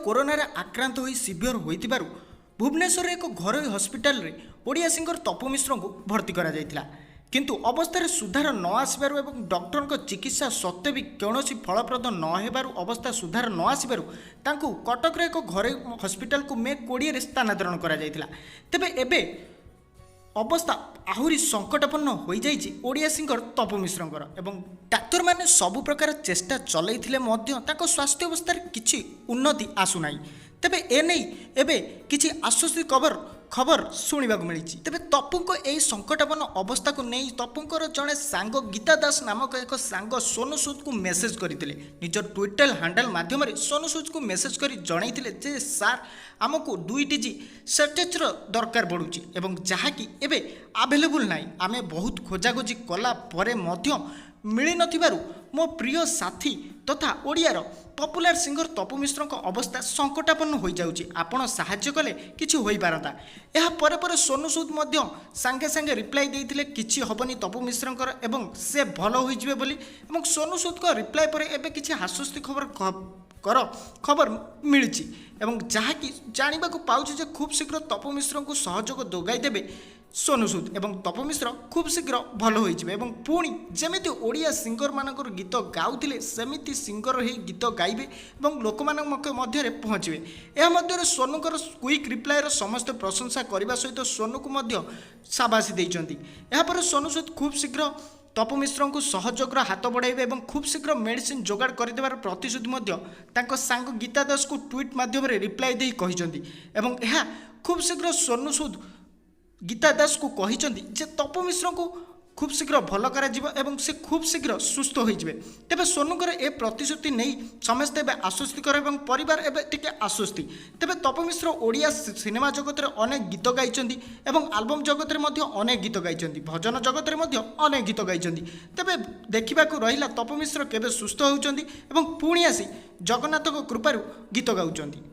Corona आक्रांत हो severe होइतिबारु Bhubaneswar एक घरोई hospital रे ओडिया सिंगर तपु मिश्र को भर्ती करा जायतिला। किंतु अवस्था सुधार न आसबारु एवं डॉक्टर चिकित्सा सत्वे भी कौन फलप्रद न हेबारु अवस्था सुधार न आसबारु तांकु कटक रे एक घरोई हस्पिटाल को मे 20 रे स्थानांतरण करा जायतिला। तेबे एबे अवस्था आहुरी संकटपन्न हो जाइए ओडिया सिंगर तपु मिश्रंकर एवं डाक्तर माने सबु प्रकार चेष्टा चलैथिले मध्य ताको स्वास्थ्य अवस्था किछि उन्नति आसुनाई। तेबे एने एबे किछि आश्वस्ति खबर शुणा मिली। तेबे तपुको यही संकटापन्न अवस्था को नहीं तपुंकर जड़े सांग गीता दास नामक एक सांग सोनू सूद को मेसेज करते निजर ट्विटर हैंडल माध्यम सोनू सूद को मेसेज कर जनईले जे सार आमको 2 सर्टेजर दरकार पड़ुची एवं जहाँकि एबे आवेलेबल नाई आमे बहुत खोजाखोजी कला परे मध्य मिली नथिबारु मो प्रिय साथी तथा ओडियार पपुलर सिंगर तपु मिश्र अवस्था संकटापन्न हो जाउची आपण साहाय्य कले किछि होई पारता। एहा परे परे सोनू सूद मध्य सांगे सांगे रिप्लाई देइथिले किछि हबनी तपु मिश्रंकर एवं से भल होई जिवे बोली एवं सोनू सूद को रिप्लाई परे एबे किछि आश्वस्ति खबर मिली एवं जहाँकि जानवा पाउछि जे खूब शीघ्र तपु मिश्र को सहयोग दोगाई देबे सोनू सूद एवं तपु मिश्र खूब शीघ्र भल हो एवं पुणी जमिति ओडिया सिंगर मानकर गीत गाउथिले सेमिति सिंगर ही गीत गाइबे एवं लोक मध्य पहुँचे। यह मध्य सोनूकर क्विक रिप्लायर समस्त प्रशंसा करने सहित सोनू को मध्य शाबाशी देइचंती। यापर सोनू सूद खूब शीघ्र तपु मिश्र को सहयोग हाथ बढ़ाइबे एवं खूब शीघ्र मेडिसिन जोगाड़ कर प्रतिश्रुति सांग गीता दास को ट्वीट माध्यम रिप्लाई दे कहिसंती एवं यह खूब शीघ्र सोनू सूद गीता दास को कहिसंती जे तपु मिश्र को खूब शीघ्र भल करा एवं से खूब शीघ्र सुस्थ हो जाए। तेबे सोनूकर ए प्रतिश्रुति नहीं समस्त आश्वस्तिकर एवं परिवार एवं टिके आश्वस्ति। तेबे तपु मिश्र ओडिया सिनेमा जगत में अनेक गीत गाइचंती एवं आल्बम जगत में अनेक गीत गाइचंती भजन जगत में अनेक गीत गाइचंती। तेबे देखा रहिला तपु मिश्र केबे सुस्थ होउचंती एवं पुणी आसी जगन्नाथ कृपारु गीत गाउचंती।